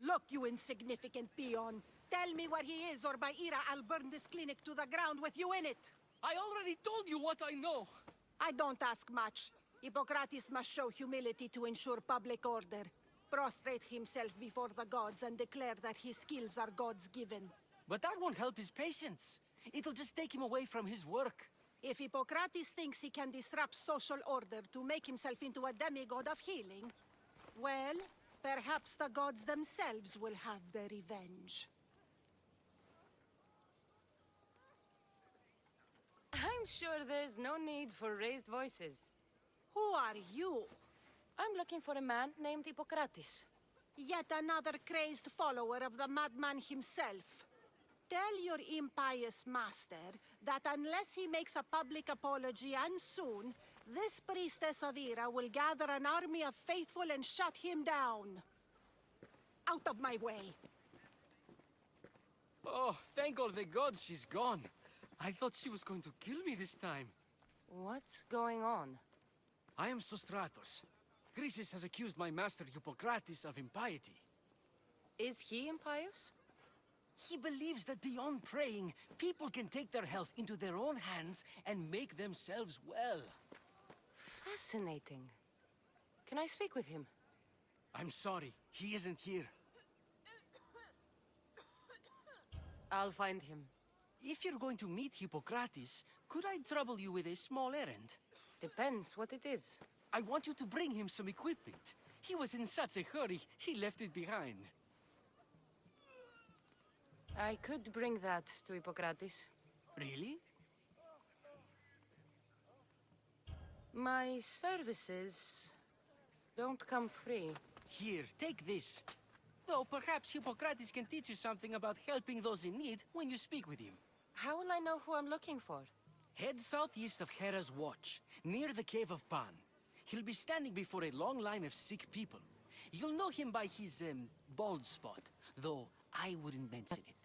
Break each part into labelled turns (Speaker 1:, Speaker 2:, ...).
Speaker 1: Look, you insignificant peon. Tell me where he is, or by Ira, I'll burn this clinic to the ground with you in it.
Speaker 2: I already told you what I know.
Speaker 1: I don't ask much. Hippocrates must show humility to ensure public order. Prostrate himself before the gods and declare that his skills are gods-given.
Speaker 2: But that won't help his patients. It'll just take him away from his work.
Speaker 1: If Hippocrates thinks he can disrupt social order to make himself into a demigod of healing, well, perhaps the gods themselves will have their revenge.
Speaker 3: I'm sure there's no need for raised voices.
Speaker 1: Who are you?
Speaker 3: I'm looking for a man named Hippocrates.
Speaker 1: Yet another crazed follower of the madman himself. Tell your impious master that unless he makes a public apology, and soon, this priestess of Ira will gather an army of faithful and shut him down. Out of my way!
Speaker 2: Oh, thank all the gods she's gone. I thought she was going to kill me this time.
Speaker 3: What's going on?
Speaker 2: I am Sostratos. Chrysis has accused my master Hippocrates of impiety.
Speaker 3: Is he impious?
Speaker 2: He believes that beyond praying, people can take their health into their own hands and make themselves well.
Speaker 3: Fascinating. Can I speak with him?
Speaker 2: I'm sorry, he isn't here.
Speaker 3: I'll find him.
Speaker 2: If you're going to meet Hippocrates, could I trouble you with a small errand?
Speaker 3: Depends what it is.
Speaker 2: I want you to bring him some equipment. He was in such a hurry, he left it behind.
Speaker 3: I could bring that to Hippocrates.
Speaker 2: Really?
Speaker 3: My services don't come free.
Speaker 2: Here, take this. Though perhaps Hippocrates can teach you something about helping those in need when you speak with him.
Speaker 3: How will I know who I'm looking for?
Speaker 2: Head southeast of Hera's Watch, near the Cave of Pan. He'll be standing before a long line of sick people. You'll know him by his, bald spot, though I wouldn't mention it.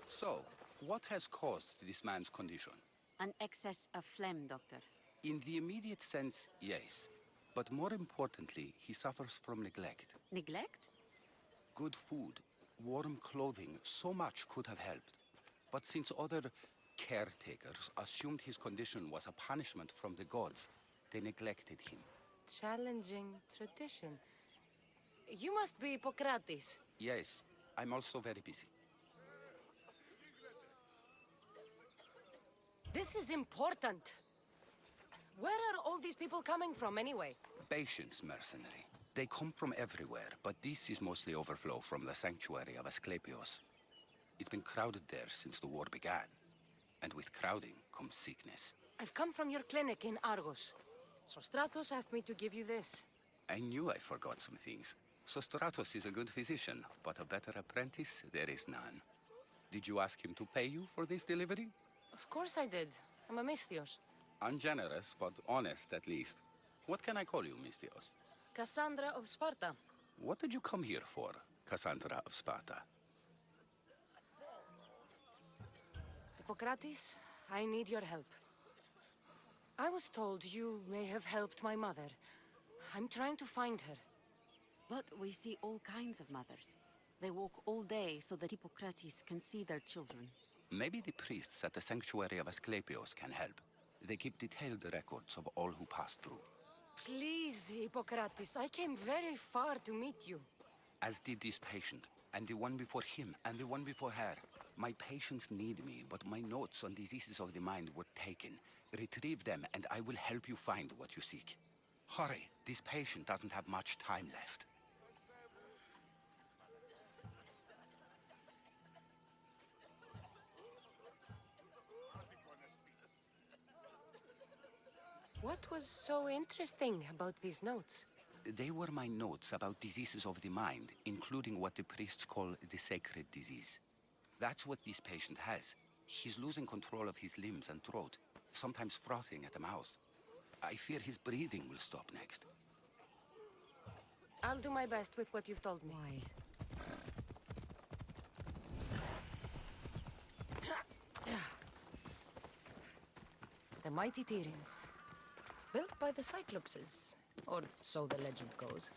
Speaker 4: So, what has caused this man's condition?
Speaker 5: An excess of phlegm, Doctor.
Speaker 4: In the immediate sense, yes. But more importantly, he suffers from neglect.
Speaker 5: Neglect?
Speaker 4: Good food, warm clothing, so much could have helped. But since other caretakers assumed his condition was a punishment from the gods, they neglected him.
Speaker 3: Challenging tradition. You must be Hippocrates.
Speaker 4: Yes, I'm also very busy.
Speaker 3: This is important. Where are all these people coming from, anyway?
Speaker 4: Patience, mercenary. They come from everywhere, but this is mostly overflow from the sanctuary of Asclepios. It's been crowded there since the war began. And with crowding comes sickness.
Speaker 3: I've come from your clinic in Argos. Sostratos asked me to give you this.
Speaker 4: I knew I forgot some things. Sostratos is a good physician, but a better apprentice there is none. Did you ask him to pay you for this delivery?
Speaker 3: Of course I did. I'm a Misthios.
Speaker 4: Ungenerous, but honest at least. What can I call you, Mistios?
Speaker 3: Cassandra of Sparta.
Speaker 4: What did you come here for, Cassandra of Sparta?
Speaker 3: Hippocrates, I need your help. I was told you may have helped my mother. I'm trying to find her.
Speaker 5: But we see all kinds of mothers. They walk all day so that Hippocrates can see their children.
Speaker 4: Maybe the priests at the sanctuary of Asclepios can help. They keep detailed records of all who pass through.
Speaker 3: Please, Hippocrates, I came very far to meet you.
Speaker 4: As did this patient, and the one before him, and the one before her. My patients need me, but my notes on diseases of the mind were taken. Retrieve them, and I will help you find what you seek. Hurry, this patient doesn't have much time left.
Speaker 3: What was so interesting about these notes?
Speaker 4: They were my notes about diseases of the mind, including what the priests call the sacred disease. That's what this patient has. He's losing control of his limbs and throat, sometimes frothing at the mouth. I fear his breathing will stop next.
Speaker 3: I'll do my best with what you've told me.
Speaker 5: Why?
Speaker 3: The mighty Tyrins. Built by the Cyclopses. Or so the legend goes.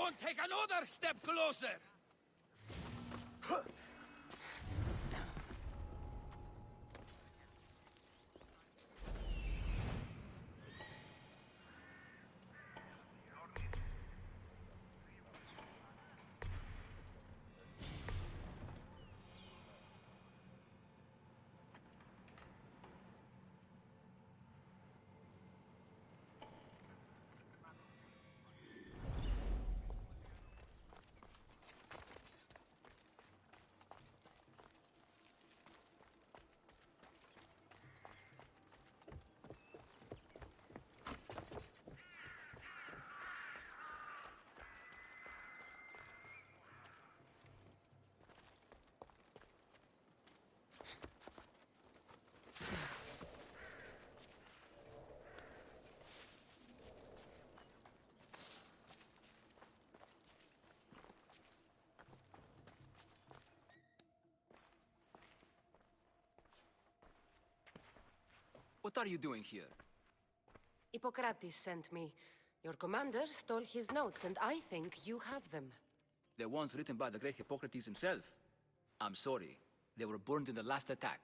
Speaker 6: Don't take another step closer!
Speaker 2: What are you doing here?
Speaker 3: Hippocrates sent me. Your commander stole his notes, and I think you have them.
Speaker 7: The ones written by the great Hippocrates himself. I'm sorry. They were burned in the last attack.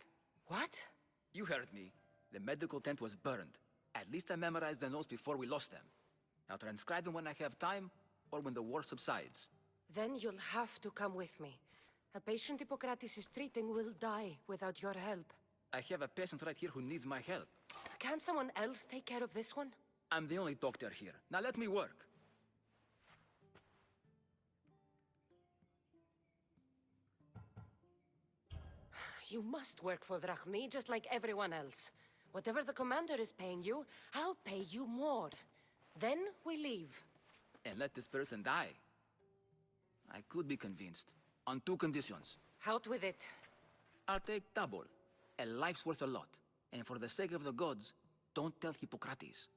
Speaker 3: What?
Speaker 7: You heard me. The medical tent was burned. At least I memorized the notes before we lost them. I'll transcribe them when I have time, or when the war subsides.
Speaker 3: Then you'll have to come with me. A patient Hippocrates is treating will die without your help.
Speaker 7: I have a patient right here who needs my help.
Speaker 3: Can't someone else take care of this one?
Speaker 7: I'm the only doctor here. Now let me work.
Speaker 3: You must work for Drachmi, just like everyone else. Whatever the commander is paying you, I'll pay you more. Then we leave.
Speaker 7: And let this person die. I could be convinced. On two conditions.
Speaker 3: Out with it.
Speaker 7: I'll take double. A life's worth a lot. And for the sake of the gods, don't tell Hippocrates.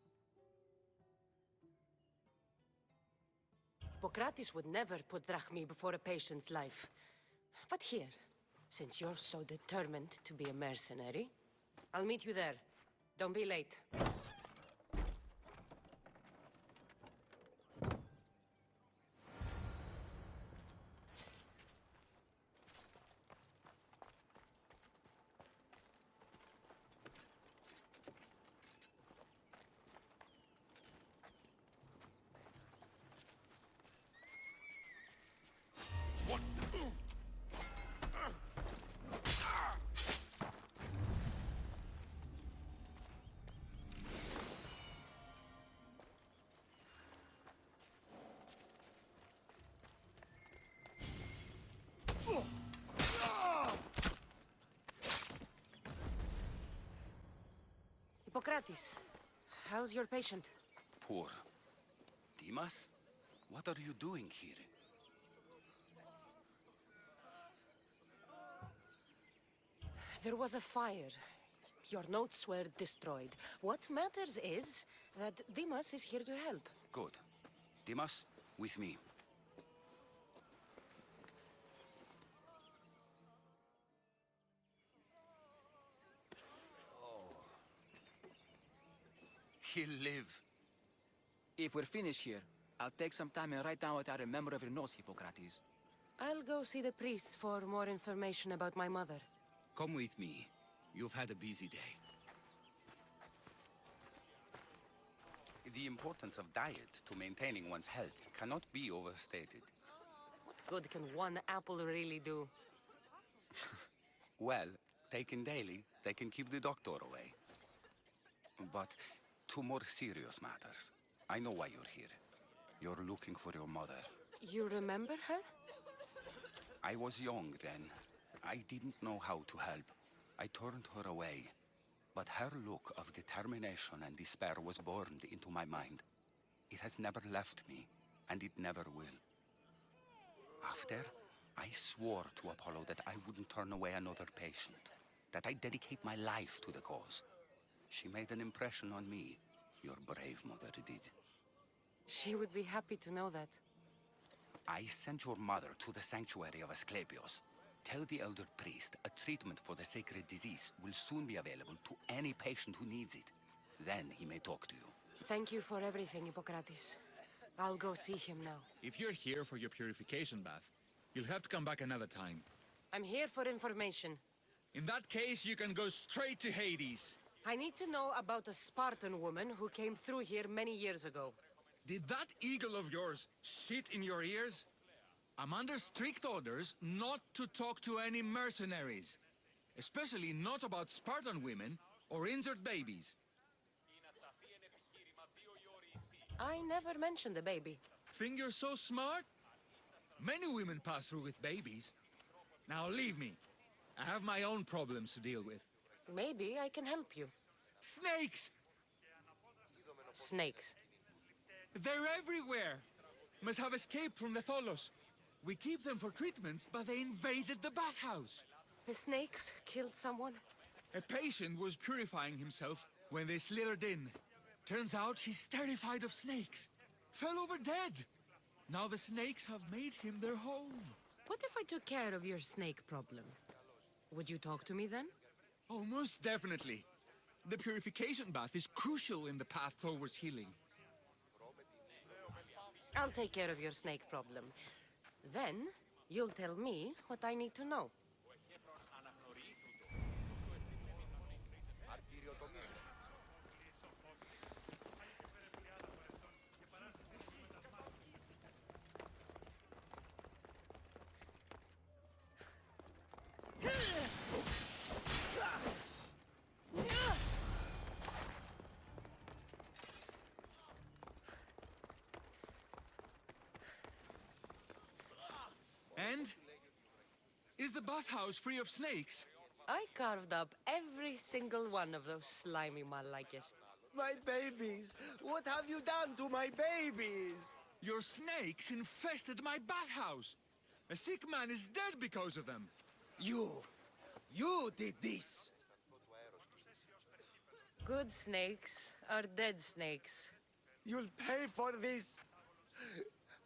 Speaker 3: Hippocrates would never put Drachmi before a patient's life. But here, since you're so determined to be a mercenary, I'll meet you there. Don't be late. Hippocrates, how's your patient?
Speaker 4: Poor. Dimas? What are you doing here?
Speaker 3: There was a fire. Your notes were destroyed. What matters is that Dimas is here to help.
Speaker 4: Good. Dimas, with me. He'll live.
Speaker 7: If we're finished here, I'll take some time and write down what I remember of your notes, Hippocrates.
Speaker 3: I'll go see the priest for more information about my mother.
Speaker 4: Come with me. You've had a busy day. The importance of diet to maintaining one's health cannot be overstated.
Speaker 3: What good can one apple really do?
Speaker 4: Well, taken daily, they can keep the doctor away. But to more serious matters. I know why you're here. You're looking for your mother.
Speaker 3: You remember her?
Speaker 4: I was young then. I didn't know how to help. I turned her away. But her look of determination and despair was burned into my mind. It has never left me, and it never will. After, I swore to Apollo that I wouldn't turn away another patient, that I'd dedicate my life to the cause. She made an impression on me. Your brave mother did.
Speaker 3: She would be happy to know that.
Speaker 4: I sent your mother to the sanctuary of Asclepios. Tell the elder priest a treatment for the sacred disease will soon be available to any patient who needs it. Then he may talk to you.
Speaker 3: Thank you for everything, Hippocrates. I'll go see him now.
Speaker 8: If you're here for your purification bath, you'll have to come back another time.
Speaker 3: I'm here for information.
Speaker 8: In that case, you can go straight to Hades.
Speaker 3: I need to know about a Spartan woman who came through here many years ago.
Speaker 8: Did that eagle of yours shit in your ears? I'm under strict orders not to talk to any mercenaries. Especially not about Spartan women or injured babies.
Speaker 3: I never mentioned a baby.
Speaker 8: Think you're so smart? Many women pass through with babies. Now leave me. I have my own problems to deal with.
Speaker 3: Maybe I can help you.
Speaker 8: Snakes!
Speaker 3: Snakes.
Speaker 8: They're everywhere! Must have escaped from the Tholos. We keep them for treatments, but they invaded the bathhouse.
Speaker 3: The snakes killed someone?
Speaker 8: A patient was purifying himself when they slithered in. Turns out he's terrified of snakes. Fell over dead. Now the snakes have made him their home.
Speaker 3: What if I took care of your snake problem? Would you talk to me then?
Speaker 8: Oh, most definitely. The purification bath is crucial in the path towards healing.
Speaker 3: I'll take care of your snake problem. Then, you'll tell me what I need to know.
Speaker 8: And? Is the bathhouse free of snakes?
Speaker 3: I carved up every single one of those slimy malakes.
Speaker 9: My babies! What have you done to my babies?
Speaker 8: Your snakes infested my bathhouse. A sick man is dead because of them.
Speaker 9: You did this!
Speaker 3: Good snakes are dead snakes.
Speaker 9: You'll pay for this!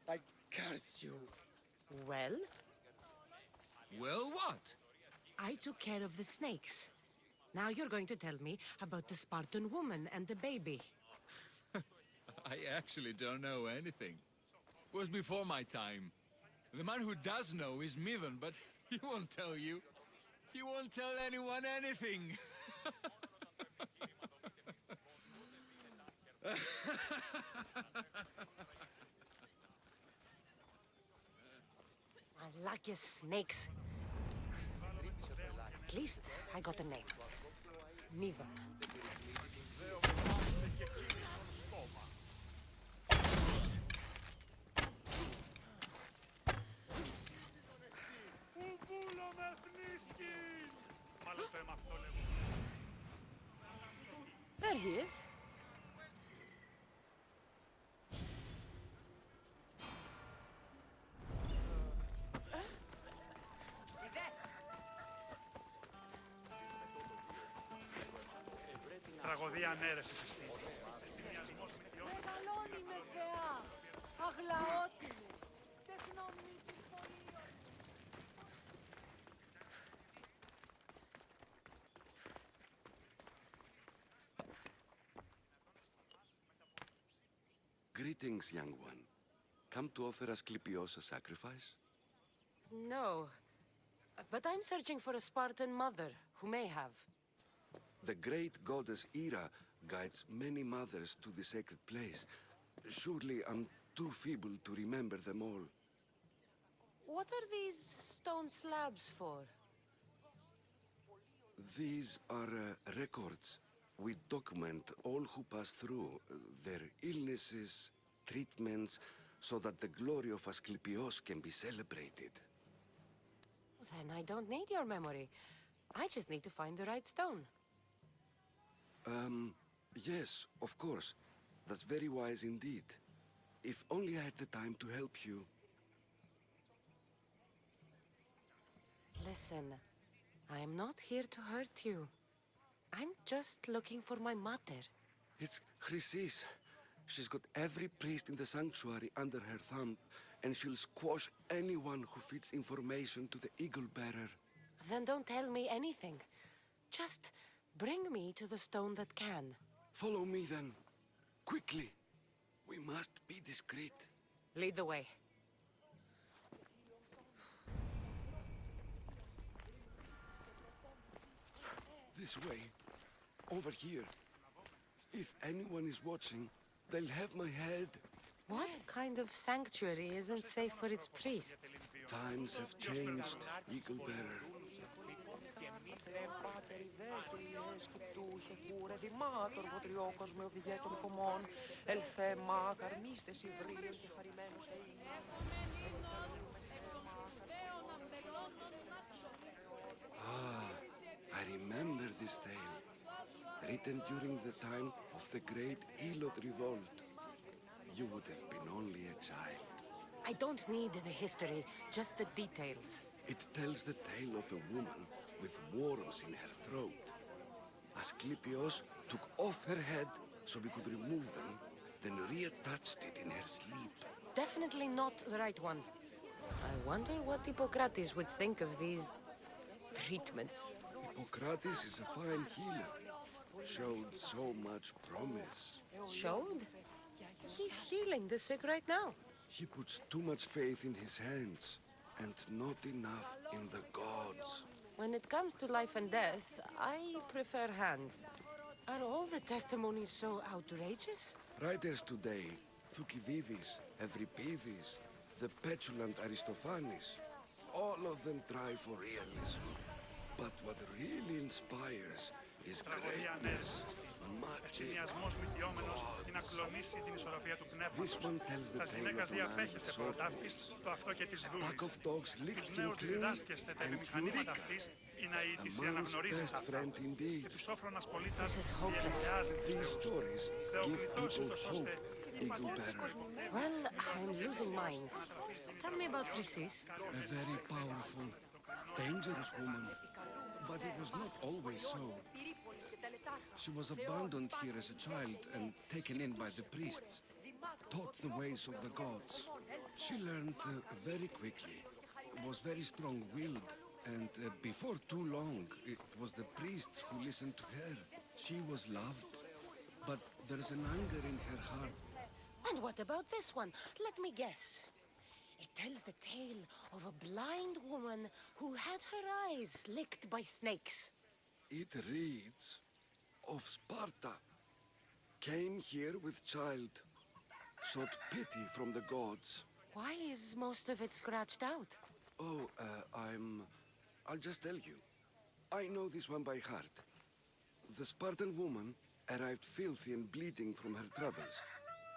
Speaker 9: I curse you.
Speaker 3: Well,
Speaker 8: Well, what?
Speaker 3: I took care of the snakes. Now you're going to tell me about the Spartan woman and the baby.
Speaker 8: I actually don't know anything. It was before my time. The man who does know is Midon, but he won't tell you. He won't tell anyone anything.
Speaker 3: Malakis snakes. At least I got a name. Midon. There he is.
Speaker 6: Τραγωδία ανέρεσης στη
Speaker 10: Μεγαλώνει με θεά, αγλαότιμες, τεχνομήτης πολίων.
Speaker 11: Greetings, young one. Come to offer Asclepios a sacrifice?
Speaker 3: No. But I'm searching for a Spartan mother who may have.
Speaker 11: The great goddess Ira guides many mothers to the sacred place. Surely I'm too feeble to remember them all.
Speaker 3: What are these stone slabs for?
Speaker 11: These are records. We document all who pass through, their illnesses, treatments, so that the glory of Asclepios can be celebrated.
Speaker 3: Then I don't need your memory. I just need to find the right stone.
Speaker 11: Yes, of course. That's very wise indeed. If only I had the time to help you.
Speaker 3: Listen, I'm not here to hurt you. I'm just looking for my mother.
Speaker 11: It's Chrysis. She's got every priest in the sanctuary under her thumb, and she'll squash anyone who feeds information to the Eagle Bearer.
Speaker 3: Then don't tell me anything. Just bring me to the stone that can.
Speaker 11: Follow me then. Quickly. We must be discreet.
Speaker 3: Lead the way.
Speaker 11: This way. Over here. If anyone is watching, they'll have my head.
Speaker 3: What kind of sanctuary isn't safe for its priests?
Speaker 11: Times have changed, Eagle Bearer. Ah, I remember this tale. Written during the time of the great Elot revolt. You would have been only a child.
Speaker 3: I don't need the history, just the details.
Speaker 11: It tells the tale of a woman with worms in her throat. Asclepios took off her head so we could remove them, then reattached it in her sleep.
Speaker 3: Definitely not the right one. I wonder what Hippocrates would think of these treatments.
Speaker 11: Hippocrates is a fine healer. Showed so much promise.
Speaker 3: Showed? He's healing the sick right now.
Speaker 11: He puts too much faith in his hands, and not enough in the gods.
Speaker 3: When it comes to life and death, I prefer hands. Are all the testimonies so outrageous?
Speaker 11: Writers today, Thucydides, Euripides, the petulant Aristophanes, all of them try for realism. But what really inspires is greatness, magic, gods. This one tells the tale of a man with sword wounds. A pack of dogs licked him clean, and Eureka! A man's best friend indeed.
Speaker 3: This is hopeless.
Speaker 11: These stories give people hope, Eagle Bearer.
Speaker 3: Well, I'm losing mine. Tell me about Chrysis.
Speaker 11: A very powerful, dangerous woman. But it was not always so. She was abandoned here as a child and taken in by the priests. Taught the ways of the gods. She learned very quickly. Was very strong-willed. And before too long, it was the priests who listened to her. She was loved. But there's an anger in her heart.
Speaker 3: And what about this one? Let me guess. It tells the tale of a blind woman who had her eyes licked by snakes.
Speaker 11: It reads of Sparta. Came here with child. Sought pity from the gods.
Speaker 3: Why is most of it scratched out?
Speaker 11: Oh, I'll just tell you. I know this one by heart. The Spartan woman arrived filthy and bleeding from her travels.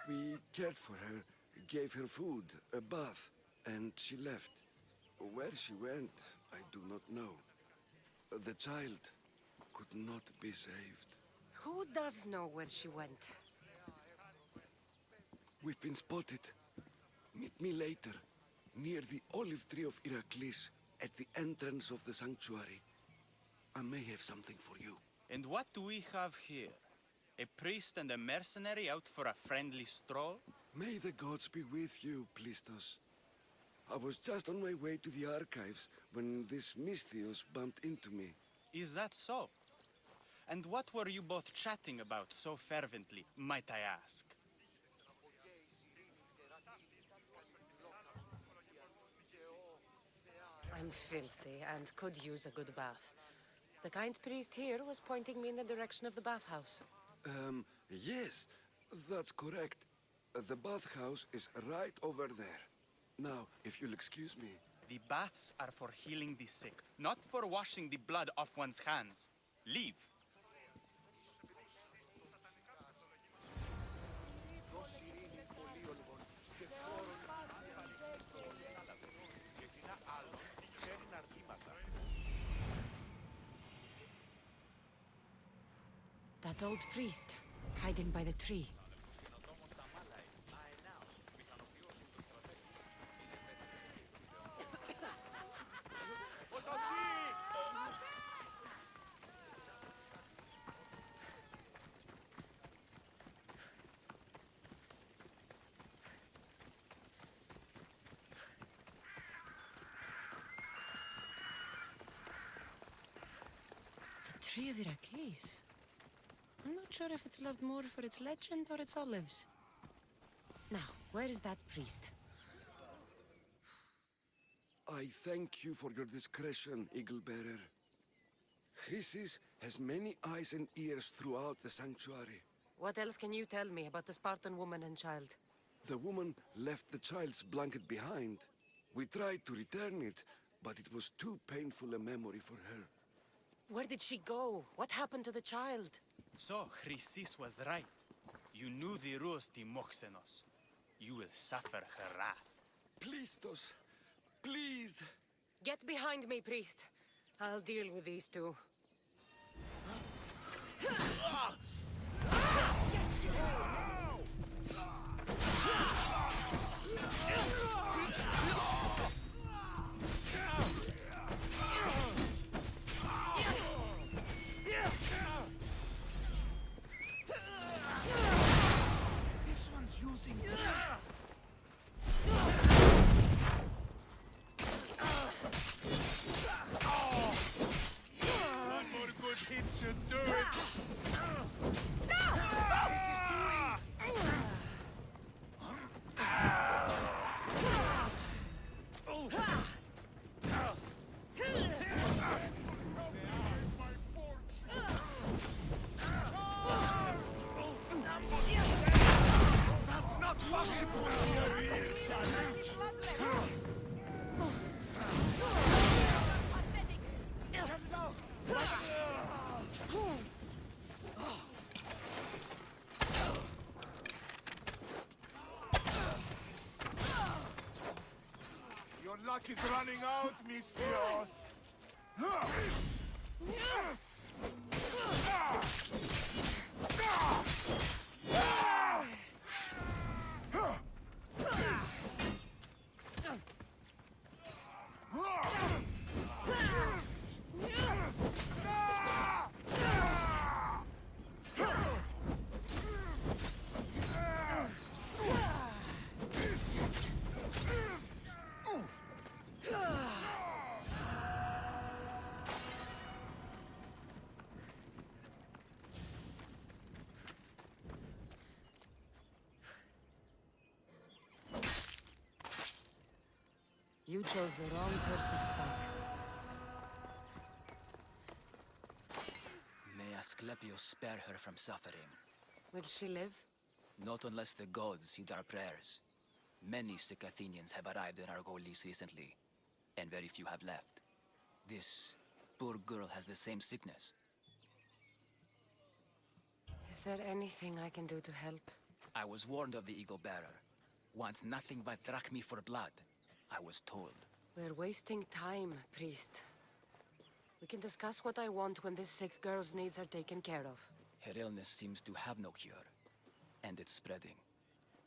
Speaker 11: We cared for her, gave her food, a bath, and she left. Where she went, I do not know. The child could not be saved.
Speaker 3: Who does know where she went?
Speaker 11: We've been spotted. Meet me later, near the olive tree of Heracles, at the entrance of the sanctuary. I may have something for you.
Speaker 12: And what do we have here? A priest and a mercenary out for a friendly stroll?
Speaker 11: May the gods be with you, Plistos. I was just on my way to the archives when this Misthios bumped into me.
Speaker 12: Is that so? And what were you both chatting about so fervently, might I ask?
Speaker 3: I'm filthy and could use a good bath. The kind priest here was pointing me in the direction of the bathhouse.
Speaker 11: Yes, that's correct. The bathhouse is right over there. Now, if you'll excuse me.
Speaker 12: The baths are for healing the sick, not for washing the blood off one's hands. Leave.
Speaker 3: That old priest, hiding by the tree. The tree of Heracles. I'm not sure if it's loved more for its legend or its olives. Now, where is that priest?
Speaker 11: I thank you for your discretion, Eagle Bearer. Chrysis has many eyes and ears throughout the sanctuary.
Speaker 3: What else can you tell me about the Spartan woman and child?
Speaker 11: The woman left the child's blanket behind. We tried to return it, but it was too painful a memory for her.
Speaker 3: Where did she go? What happened to the child?
Speaker 12: So, Chrysis was right. You knew the rules, Timoxenos. You will suffer her wrath.
Speaker 11: Plistos, please!
Speaker 3: Get behind me, priest. I'll deal with these two.
Speaker 6: This one's using... One more good hit should do it. This is too easy. That's not possible. A real challenge. Your luck is running out, Mistios.
Speaker 3: You chose the wrong person to fight.
Speaker 7: May Asclepius spare her from suffering.
Speaker 3: Will she live?
Speaker 7: Not unless the gods heed our prayers. Many sick Athenians have arrived in Argolis recently, and very few have left. This poor girl has the same sickness.
Speaker 3: Is there anything I can do to help?
Speaker 7: I was warned of the Eagle Bearer. Wants nothing but drachmi for blood. I was told.
Speaker 3: We're wasting time, priest. We can discuss what I want when this sick girl's needs are taken care of.
Speaker 7: Her illness seems to have no cure, and it's spreading.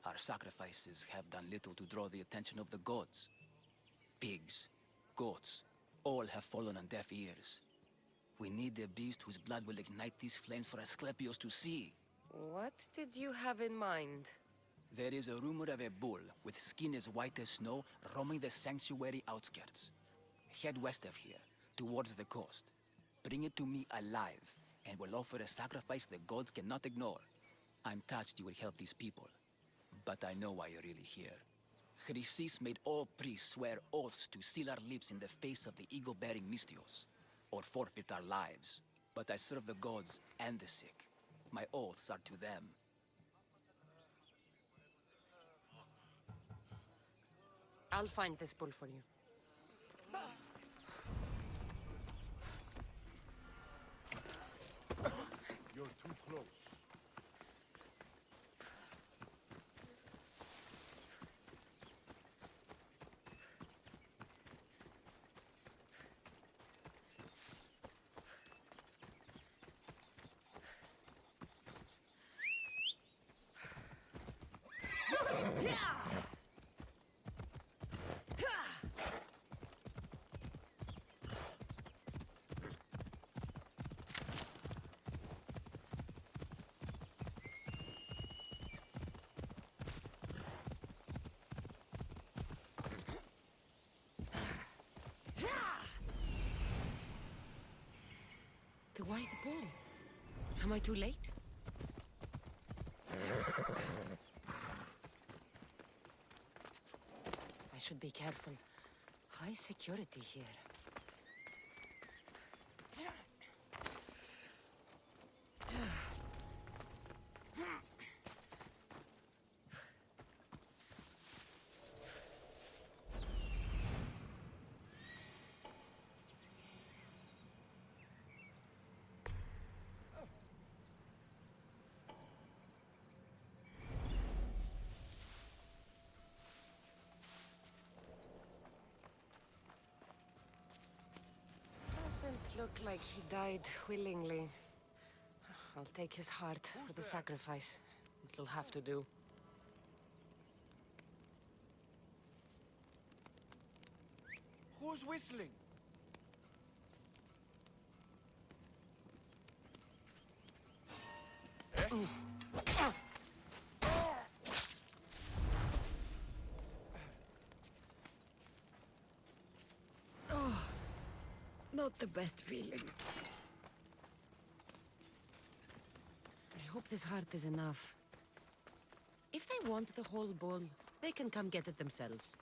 Speaker 7: Our sacrifices have done little to draw the attention of the gods. Pigs, goats, all have fallen on deaf ears. We need a beast whose blood will ignite these flames for Asclepius to see.
Speaker 3: What did you have in mind?
Speaker 7: There is a rumor of a bull with skin as white as snow roaming the sanctuary outskirts. Head west of here, towards the coast. Bring it to me alive, and we'll offer a sacrifice the gods cannot ignore. I'm touched you will help these people, but I know why you're really here. Chrysis made all priests swear oaths to seal our lips in the face of the eagle-bearing Mistios, or forfeit our lives. But I serve the gods and the sick. My oaths are to them.
Speaker 3: I'll find this bull for you.
Speaker 6: You're too close.
Speaker 3: The white bull. Am I too late? should be careful. High security here. Doesn't look like he died willingly. I'll take his heart for the sacrifice. It'll have to do.
Speaker 9: Who's whistling?
Speaker 3: Not the best feeling. I hope this heart is enough. If they want the whole bowl, they can come get it themselves.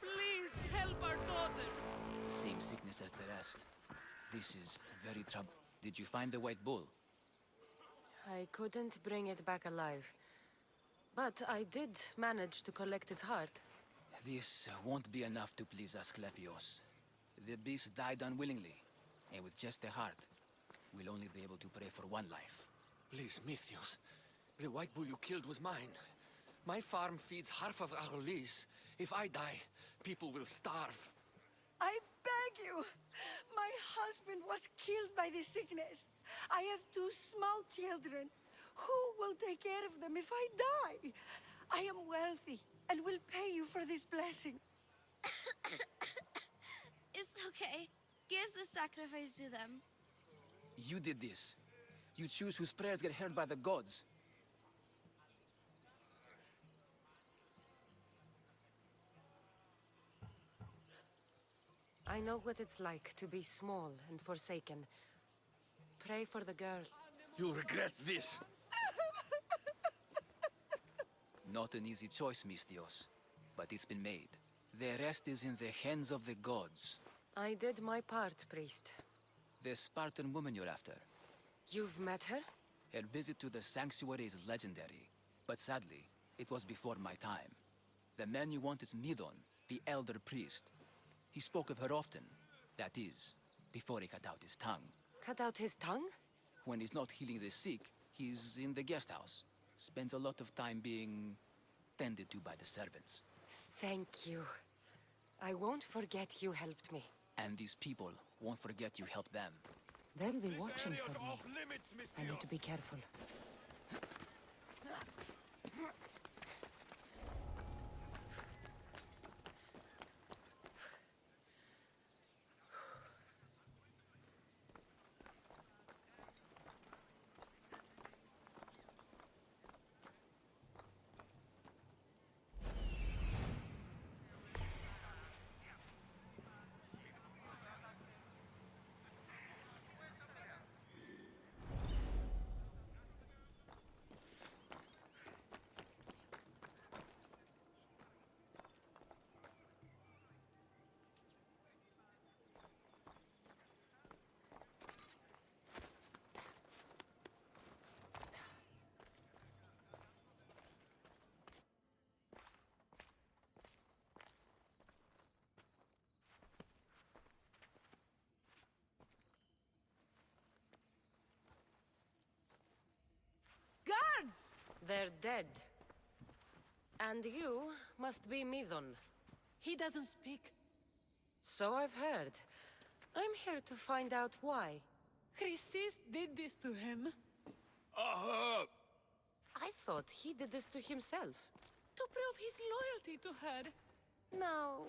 Speaker 2: Please help our daughter!
Speaker 7: Same sickness as the rest. This is very trouble. Did you find the white bull?
Speaker 3: I couldn't bring it back alive. But I did manage to collect its heart.
Speaker 7: This won't be enough to please Asclepios. The beast died unwillingly, and with just a heart, we'll only be able to pray for one life.
Speaker 13: Please, Mythios. The white bull you killed was mine. My farm feeds half of our lease. If I die, people will starve.
Speaker 10: I beg you! My husband was killed by this sickness. I have two small children. Who will take care of them if I die? I am wealthy and will pay you for this blessing.
Speaker 14: It's okay. Give the sacrifice to them.
Speaker 7: You did this. You choose whose prayers get heard by the gods.
Speaker 3: I know what it's like to be small and forsaken. Pray for the girl.
Speaker 13: You'll regret this.
Speaker 7: Not an easy choice, Mystios, but it's been made. The rest is in the hands of the gods.
Speaker 3: I did my part, priest.
Speaker 7: The Spartan woman you're after.
Speaker 3: You've met her?
Speaker 7: Her visit to the sanctuary is legendary, but sadly, it was before my time. The man you want is Midon, the elder priest. He spoke of her often. That is, before he cut out his tongue.
Speaker 3: Cut out his tongue?
Speaker 7: When he's not healing the sick, he's in the guest house. Spends a lot of time being tended to by the servants.
Speaker 3: Thank you. I won't forget you helped me.
Speaker 7: And these people won't forget you helped them.
Speaker 3: They'll be watching for me. I need to be careful. They're dead. And you must be Midon.
Speaker 10: He doesn't speak.
Speaker 3: So I've heard. I'm here to find out why.
Speaker 10: Chrysis did this to him.
Speaker 3: I thought he did this to himself.
Speaker 10: To prove his loyalty to her.
Speaker 3: Now,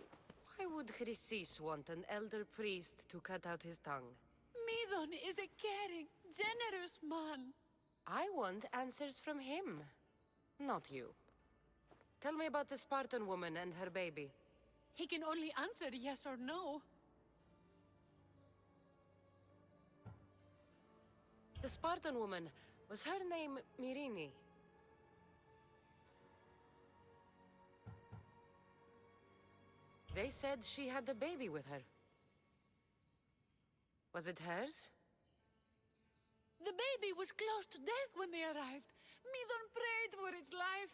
Speaker 3: why would Chrysis want an elder priest to cut out his tongue?
Speaker 10: Midon is a caring, generous man.
Speaker 3: I want answers from him, not you. Tell me about the Spartan woman and her baby.
Speaker 10: He can only answer yes or no.
Speaker 3: The Spartan woman, was her name Myrine? They said she had a baby with her. Was it hers?
Speaker 10: The baby was close to death when they arrived. Midon prayed for its life.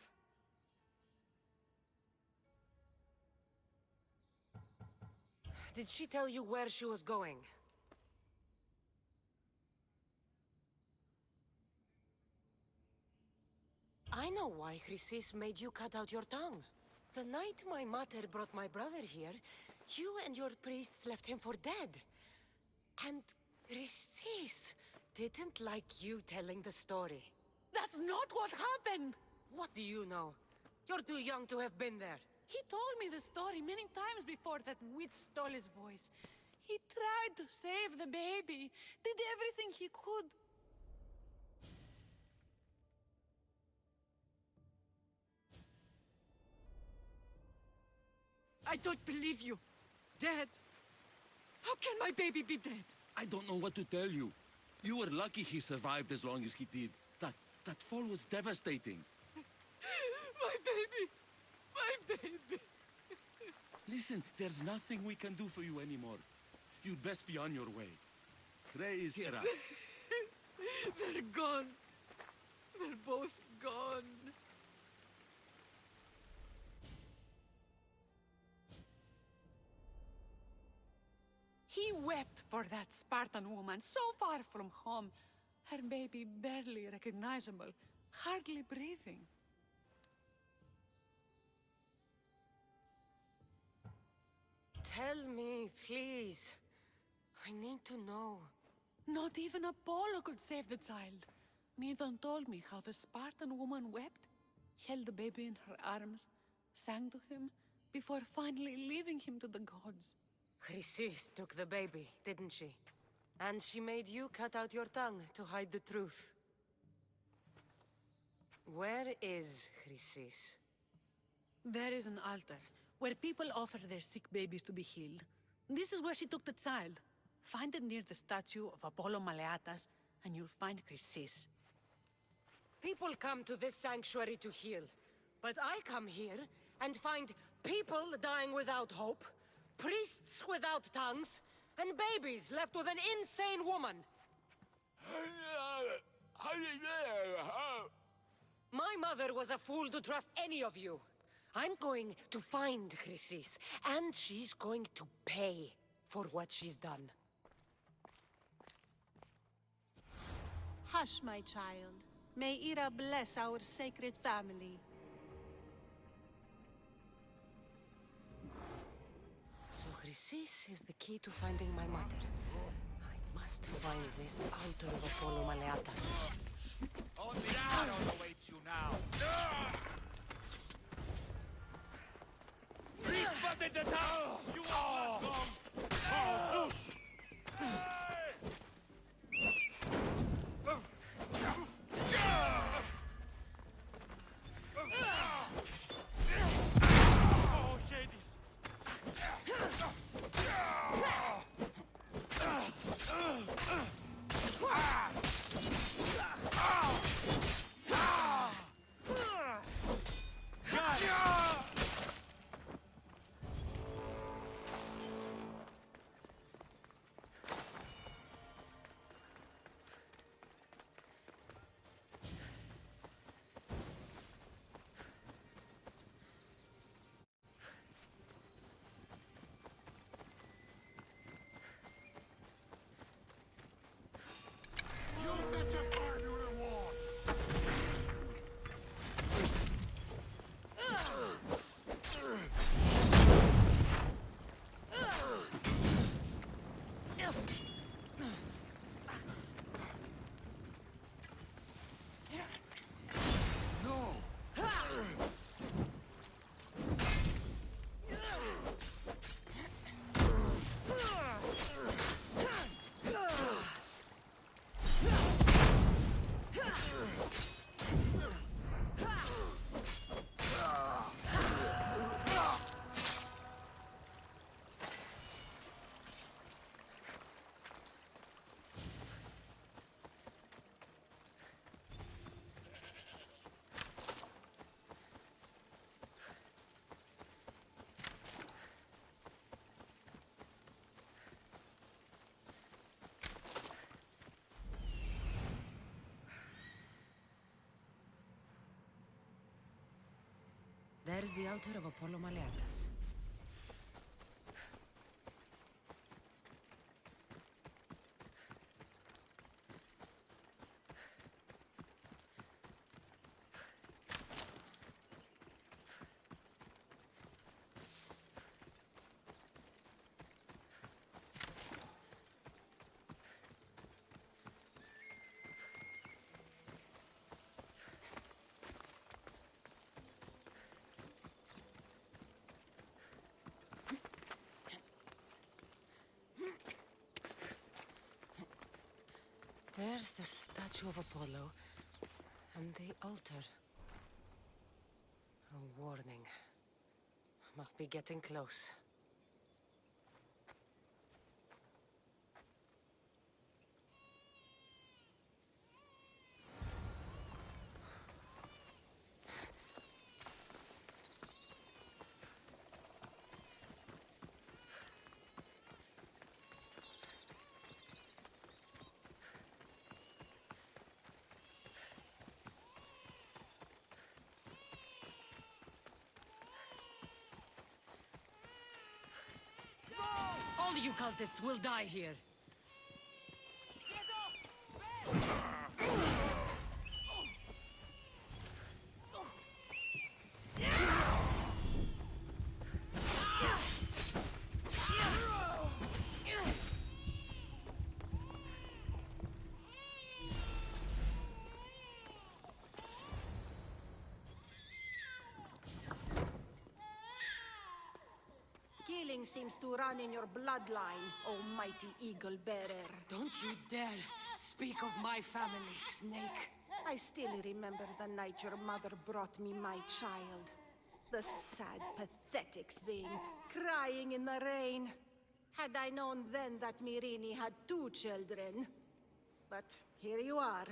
Speaker 3: Did she tell you where she was going? I know why Chrysis made you cut out your tongue. The night my mater brought my brother here, you and your priests left him for dead. And Chrysis didn't like you telling the story.
Speaker 10: That's not what happened!
Speaker 3: What do you know? You're too young to have been there.
Speaker 10: He told me the story many times before that witch stole his voice. He tried to save the baby, did everything he could. I don't believe you. Dead? How can my baby be dead?
Speaker 11: I don't know what to tell you. You were lucky he survived as long as he did. That fall was devastating.
Speaker 10: My baby! My baby!
Speaker 11: Listen, there's nothing we can do for you anymore. You'd best be on your way. Ray is here.
Speaker 10: They're gone. They're both gone. He wept for that Spartan woman, so far from home. Her baby barely recognizable, hardly breathing.
Speaker 3: Tell me, please. I need to know.
Speaker 10: Not even Apollo could save the child. Midon told me how the Spartan woman wept, held the baby in her arms, sang to him, before finally leaving him to the gods.
Speaker 3: Chrysis took the baby, didn't she? And she made you cut out your tongue to hide the truth. Where is Chrysis?
Speaker 10: There is an altar, where people offer their sick babies to be healed. This is where she took the child. Find it near the statue of Apollo Maleatas, and you'll find Chrysis.
Speaker 3: People come to this sanctuary to heal. But I come here and find people dying without hope, priests without tongues, and babies left with an insane woman. My mother was a fool to trust any of you. I'm going to find Chrysis, and she's going to pay for what she's done.
Speaker 1: Hush, my child. May Ira bless our sacred family.
Speaker 3: So Chrysis is the key to finding my mother. I must find this altar of Apollo Maleatas.
Speaker 12: Only Aaron awaits you now. We spotted the town! You are oh, Zeus! Oh, Hades!
Speaker 3: There's the altar of Apollo Maleatas. There's the statue of Apollo, and the altar. A warning. Must be getting close. All you cultists will die here.
Speaker 1: Killing seems to run in your bloodline, almighty eagle bearer.
Speaker 3: Don't you dare speak of my family, Snake.
Speaker 1: I still remember the night your mother brought me my child. The sad, pathetic thing, crying in the rain. Had I known then that Mirini had 2 children. But here you are.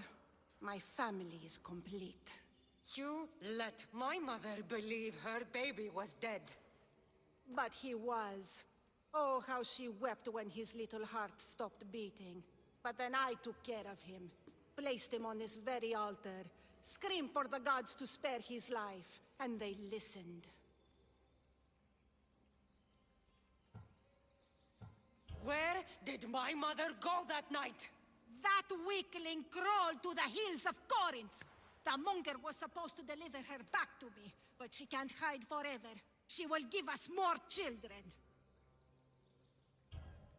Speaker 1: My family is complete.
Speaker 3: You let my mother believe her baby was dead.
Speaker 1: But he was. Oh, how she wept when his little heart stopped beating. But then I took care of him, placed him on this very altar, screamed for the gods to spare his life, and they listened.
Speaker 3: Where did my mother go that night?
Speaker 1: That weakling crawled to the hills of Corinth. The monger was supposed to deliver her back to me, but she can't hide forever. She will give us more children.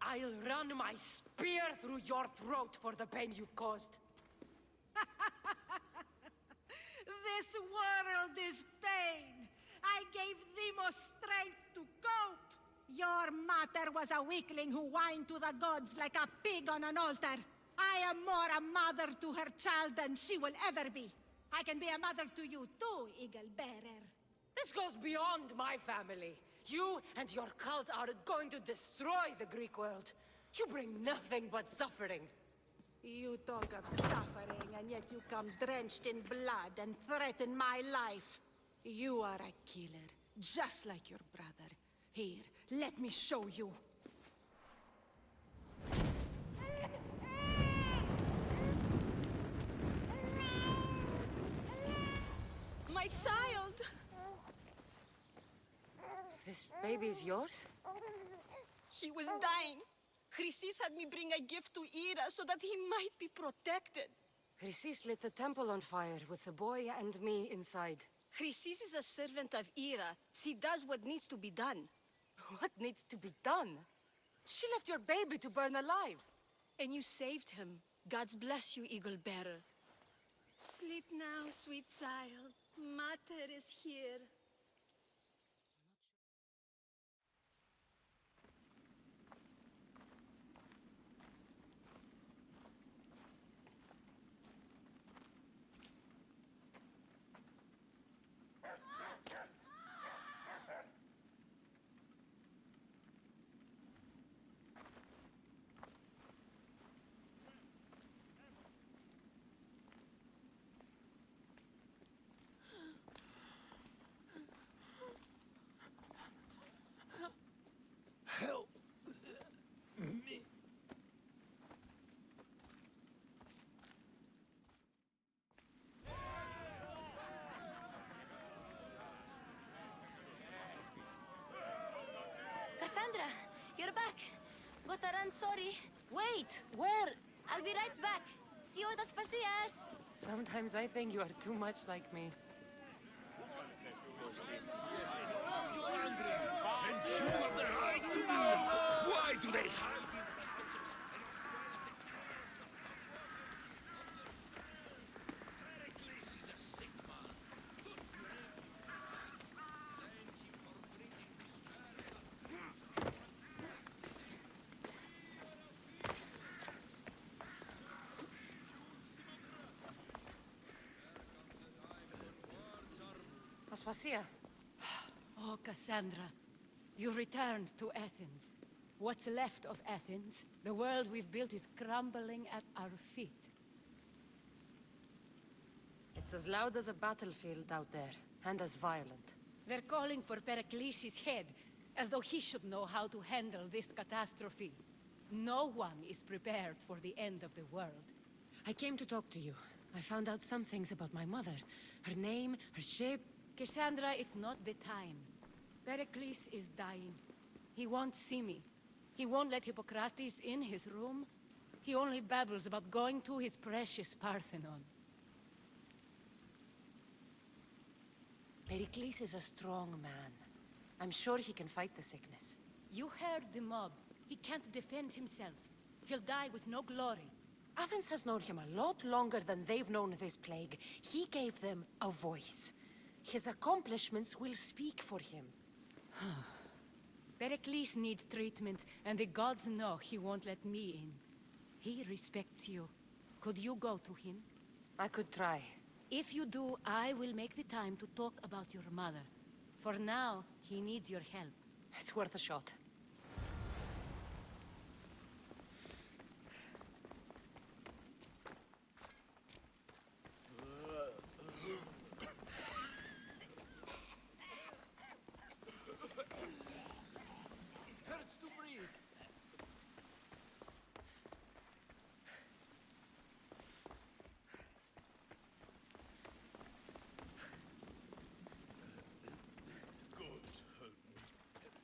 Speaker 3: I'll run my spear through your throat for the pain you've caused.
Speaker 1: This world is pain. I gave Demos strength to cope. Your mater was a weakling who whined to the gods like a pig on an altar. I am more a mother to her child than she will ever be. I can be a mother to you too, Eagle Bearer.
Speaker 3: This goes beyond my family. You and your cult are going to destroy the Greek world. You bring nothing but suffering.
Speaker 1: You talk of suffering, and yet you come drenched in blood and threaten my life. You are a killer, just like your brother. Here, let me show you.
Speaker 10: My child!
Speaker 3: This baby is yours?
Speaker 10: He was dying. Chrysis had me bring a gift to Ira so that he might be protected.
Speaker 3: Chrysis lit the temple on fire with the boy and me inside.
Speaker 10: Chrysis is a servant of Ira. She does what needs to be done.
Speaker 3: What needs to be done? She left your baby to burn alive.
Speaker 10: And you saved him. God's bless you, Eagle Bearer. Sleep now, sweet child. Mater is here.
Speaker 14: Gotta run, sorry.
Speaker 3: Wait! Where?
Speaker 14: I'll be right back. See you at Aspasias.
Speaker 3: Sometimes I think you are too much like me.
Speaker 6: And you have the right to be. Why do they hide in houses? Pericles is a sick man.
Speaker 3: Aspasia.
Speaker 15: Oh, Cassandra, you returned to Athens. What's left of Athens, the world we've built is crumbling at our feet.
Speaker 3: It's as loud as a battlefield out there, and as violent.
Speaker 15: They're calling for Pericles' head, as though he should know how to handle this catastrophe. No one is prepared for the end of the world.
Speaker 3: I came to talk to you. I found out some things about my mother. Her name, her shape.
Speaker 15: Cassandra, it's not the time. Pericles is dying. He won't see me. He won't let Hippocrates in his room. He only babbles about going to his precious Parthenon.
Speaker 3: Pericles is a strong man. I'm sure he can fight the sickness.
Speaker 15: You heard the mob. He can't defend himself. He'll die with no glory.
Speaker 3: Athens has known him a lot longer than they've known this plague. He gave them a voice. His accomplishments will speak for him.
Speaker 15: Pericles needs treatment, and the gods know he won't let me in. He respects you. Could you go to him?
Speaker 3: I could try.
Speaker 15: If you do, I will make the time to talk about your mother. For now, he needs your help.
Speaker 3: It's worth a shot.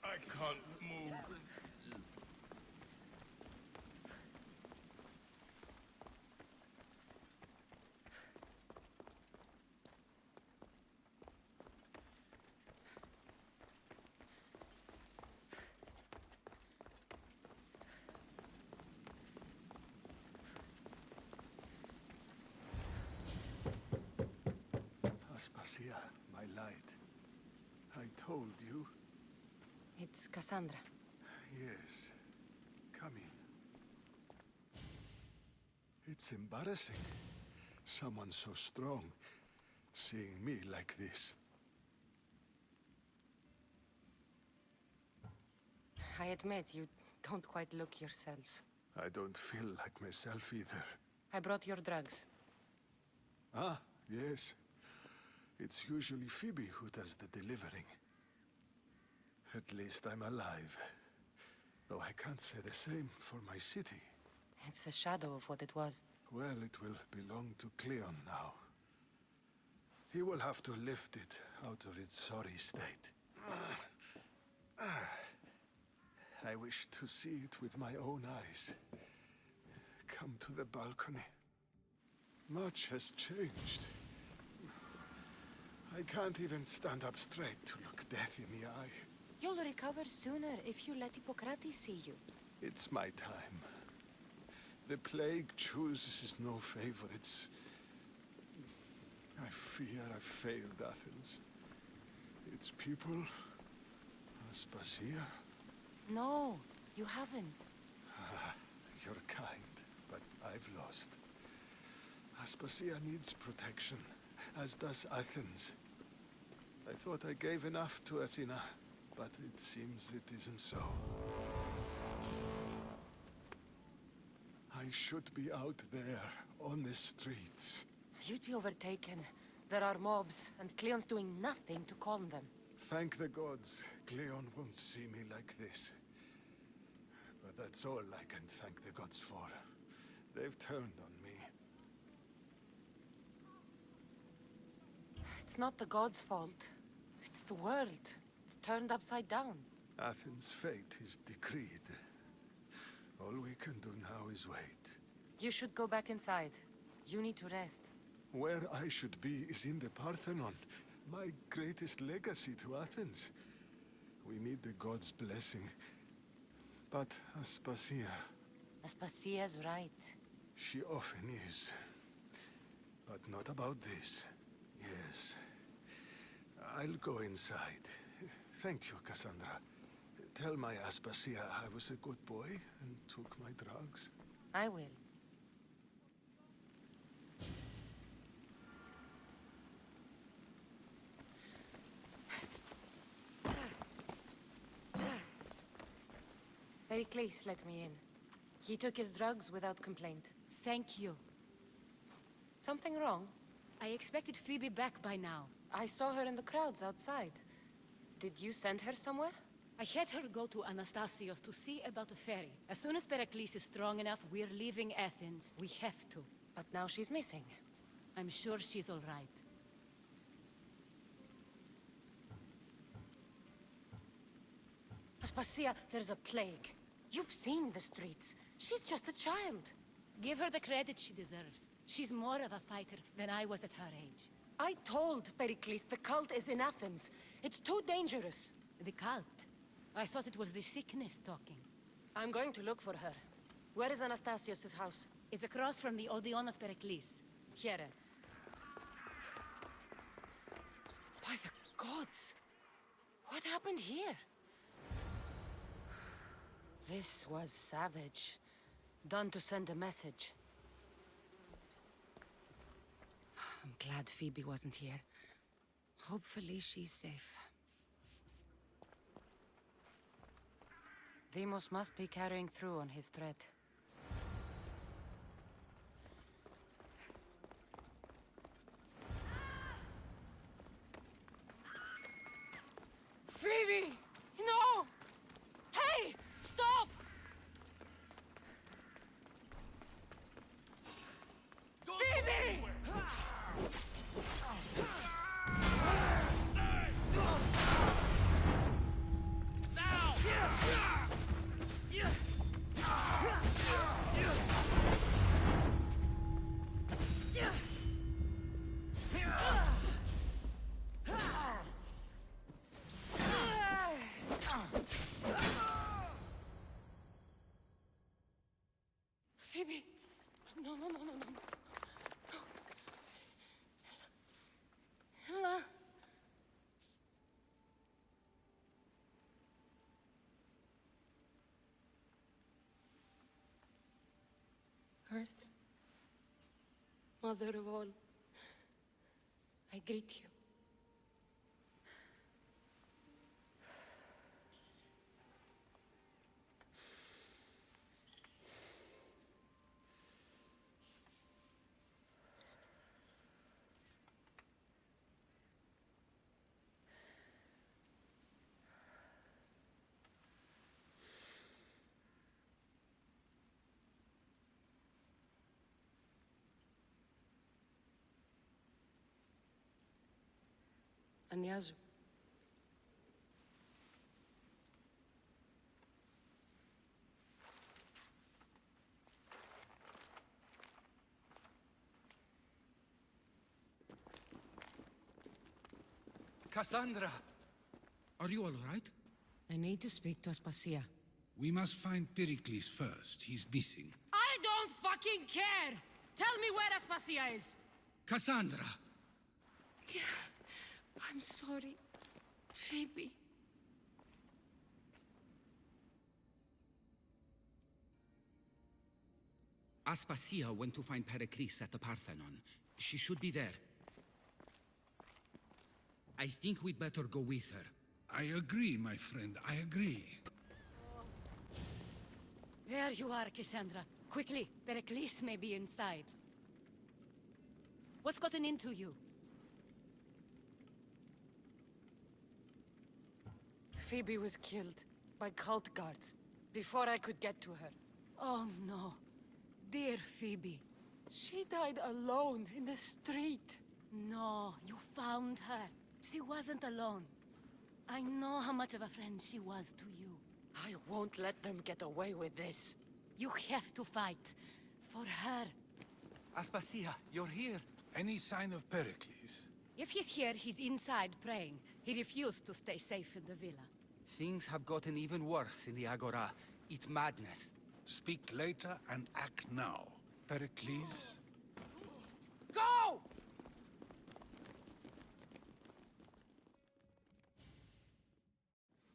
Speaker 6: I can't move.
Speaker 11: Aspasia, my light. I told you.
Speaker 3: It's Cassandra.
Speaker 11: Yes. Come in. It's embarrassing. Someone so strong seeing me like this.
Speaker 3: I admit, you don't quite look yourself.
Speaker 11: I don't feel like myself either.
Speaker 3: I brought your drugs.
Speaker 11: Ah, yes. It's usually Phoebe who does the delivering. At least I'm alive. Though I can't say the same for my city.
Speaker 3: It's a shadow of what it was.
Speaker 11: Well, it will belong to Cleon now. He will have to lift it out of its sorry state. I wish to see it with my own eyes. Come to the balcony. Much has changed. I can't even stand up straight to look death in the eye.
Speaker 3: You'll recover sooner if you let Hippocrates see you.
Speaker 11: It's my time. The plague chooses no favorites. I fear I've failed Athens. Its people, Aspasia.
Speaker 3: No, you haven't.
Speaker 11: You're kind, but I've lost. Aspasia needs protection, as does Athens. I thought I gave enough to Athena, but it seems it isn't so. I should be out there, on the streets.
Speaker 3: You'd be overtaken. There are mobs, and Cleon's doing nothing to calm them.
Speaker 11: Thank the gods, Cleon won't see me like this. But that's all I can thank the gods for. They've turned on me.
Speaker 3: It's not the gods' fault. It's the world. It's turned upside down.
Speaker 11: Athens' fate is decreed.
Speaker 16: All we can do now is wait.
Speaker 3: You should go back inside. You need to rest.
Speaker 16: Where I should be is in the Parthenon, my greatest legacy to Athens. We need the gods' blessing. But Aspasia...
Speaker 3: Aspasia's right.
Speaker 16: She often is. But not about this. Yes. I'll go inside. Thank you, Cassandra. Tell my Aspasia I was a good boy and took my drugs.
Speaker 3: I will. Pericles let me in. He took his drugs without complaint.
Speaker 15: Thank you.
Speaker 3: Something wrong?
Speaker 15: I expected Phoebe back by now.
Speaker 3: I saw her in the crowds outside. Did you send her somewhere?
Speaker 15: I had her go to Anastasios to see about a ferry. As soon as Pericles is strong enough, we're leaving Athens. We have to.
Speaker 3: But now she's missing.
Speaker 15: I'm sure she's all right.
Speaker 3: Aspasia, there's a plague. You've seen the streets. She's just a child.
Speaker 15: Give her the credit she deserves. She's more of a fighter than I was at her age.
Speaker 3: I told Pericles the cult is in Athens. It's too dangerous.
Speaker 15: The cult? I thought it was the sickness talking.
Speaker 3: I'm going to look for her. Where is Anastasios' house?
Speaker 15: It's across from the Odeon of Pericles.
Speaker 3: Here. By the gods! What happened here? This was savage. Done to send a message. I'm glad Phoebe wasn't here. Hopefully she's safe. Deimos must be carrying through on his threat. Phoebe! No! Hey! Stop! Phoebe! Phoebe! No, no, no, no, no. Ella. Earth, Mother of all, I greet you. Ανιάζω.
Speaker 11: Cassandra!
Speaker 6: Are you all right?
Speaker 3: I need to speak to Aspasia.
Speaker 6: We must find Pericles first. He's missing.
Speaker 3: I don't fucking care! Tell me where Aspasia is!
Speaker 6: Cassandra!
Speaker 3: I'm sorry, Phoebe.
Speaker 4: Aspasia went to find Pericles at the Parthenon. She should be there. I think we'd better go with her.
Speaker 6: I agree, my friend. I agree.
Speaker 15: There you are, Cassandra. Quickly, Pericles may be inside. What's gotten into you?
Speaker 3: Phoebe was killed by cult guards before I could get to her.
Speaker 15: Oh no. Dear Phoebe.
Speaker 3: She died alone in the street.
Speaker 15: No, you found her. She wasn't alone. I know how much of a friend she was to you.
Speaker 3: I won't let them get away with this.
Speaker 15: You have to fight. For her.
Speaker 4: Aspasia, you're here.
Speaker 16: Any sign of Pericles?
Speaker 15: If he's here, he's inside praying. He refused to stay safe in the villa.
Speaker 4: Things have gotten even worse in the Agora. It's madness.
Speaker 16: Speak later and act now. Pericles?
Speaker 4: Go!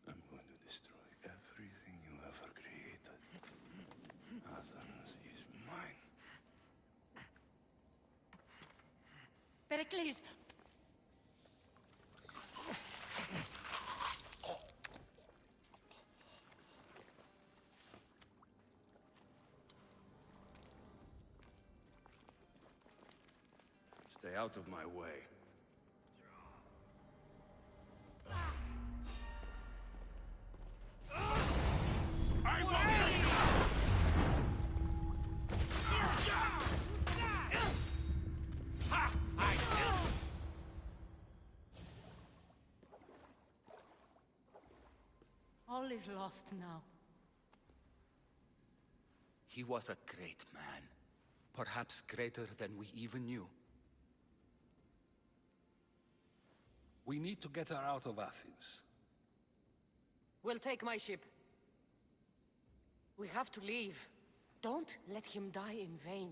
Speaker 11: I'm going to destroy everything you ever created. Athens is mine.
Speaker 15: Pericles!
Speaker 11: Stay out of my way.
Speaker 15: All is lost now.
Speaker 4: He was a great man. Perhaps greater than we even knew.
Speaker 16: We need to get her out of Athens.
Speaker 3: We'll take my ship. We have to leave. Don't let him die in vain.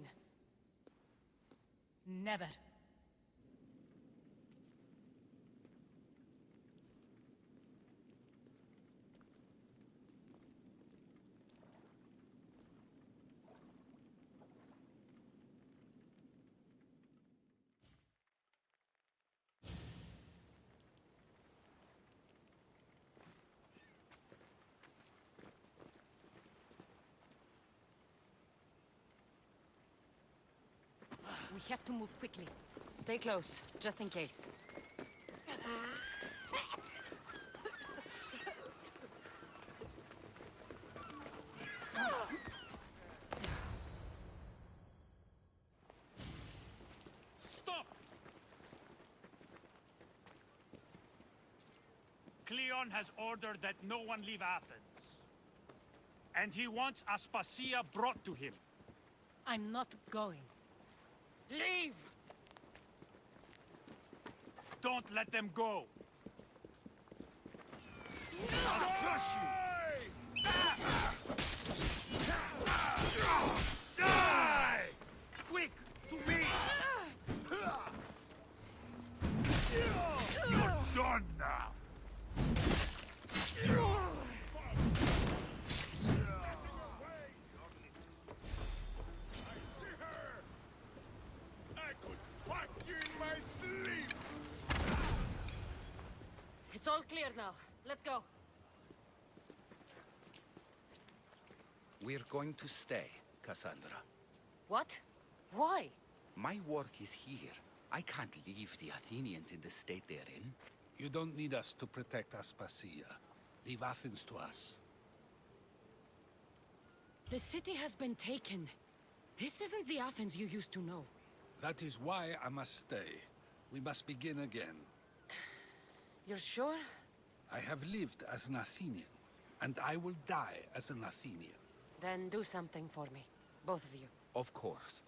Speaker 15: Never. We have to move quickly.
Speaker 3: Stay close, just in case.
Speaker 17: Stop! Cleon has ordered that no one leave Athens. And he wants Aspasia brought to him.
Speaker 15: I'm not going.
Speaker 3: Leave!
Speaker 17: Don't let them go! I'll crush you! Die! Quick, to me! You're done now!
Speaker 3: It's all clear now. Let's go.
Speaker 4: We're going to stay, Cassandra.
Speaker 3: What? Why?
Speaker 4: My work is here. I can't leave the Athenians in the state they're in.
Speaker 16: You don't need us to protect Aspasia. Leave Athens to us.
Speaker 3: The city has been taken. This isn't the Athens you used to know.
Speaker 16: That is why I must stay. We must begin again.
Speaker 3: You're sure?
Speaker 16: I have lived as an Athenian, and I will die as an Athenian.
Speaker 3: Then do something for me. Both of you.
Speaker 4: Of course.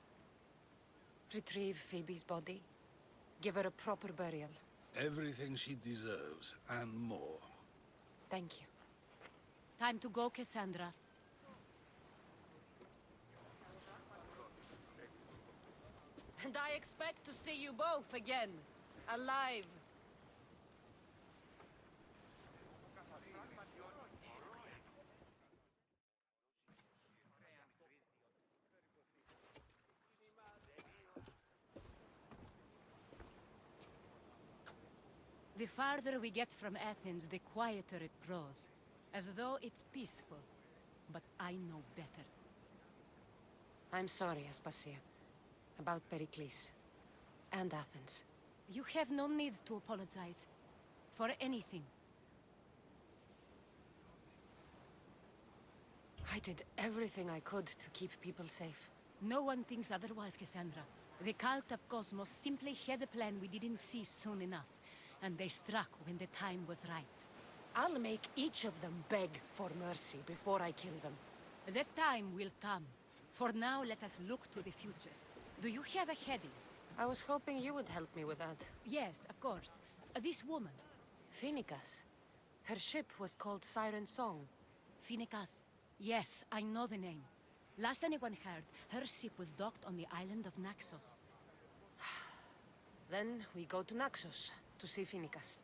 Speaker 3: Retrieve Phoebe's body. Give her a proper burial.
Speaker 16: Everything she deserves, and more.
Speaker 3: Thank you.
Speaker 15: Time to go, Cassandra.
Speaker 3: And I expect to see you both again. Alive.
Speaker 15: The farther we get from Athens, the quieter it grows. As though it's peaceful. But I know better.
Speaker 3: I'm sorry, Aspasia. About Pericles. And Athens.
Speaker 15: You have no need to apologize. For anything.
Speaker 3: I did everything I could to keep people safe.
Speaker 15: No one thinks otherwise, Cassandra. The cult of Cosmos simply had a plan we didn't see soon enough. And they struck when the time was right.
Speaker 3: I'll make each of them beg for mercy before I kill them.
Speaker 15: That time will come. For now, let us look to the future. Do you have a heading?
Speaker 3: I was hoping you would help me with that.
Speaker 15: Yes, of course. This woman.
Speaker 3: Phoenicas. Her ship was called Siren Song.
Speaker 15: Phoenicas. Yes, I know the name. Last anyone heard, her ship was docked on the island of Naxos.
Speaker 3: Then we go to Naxos to see Phoenicas.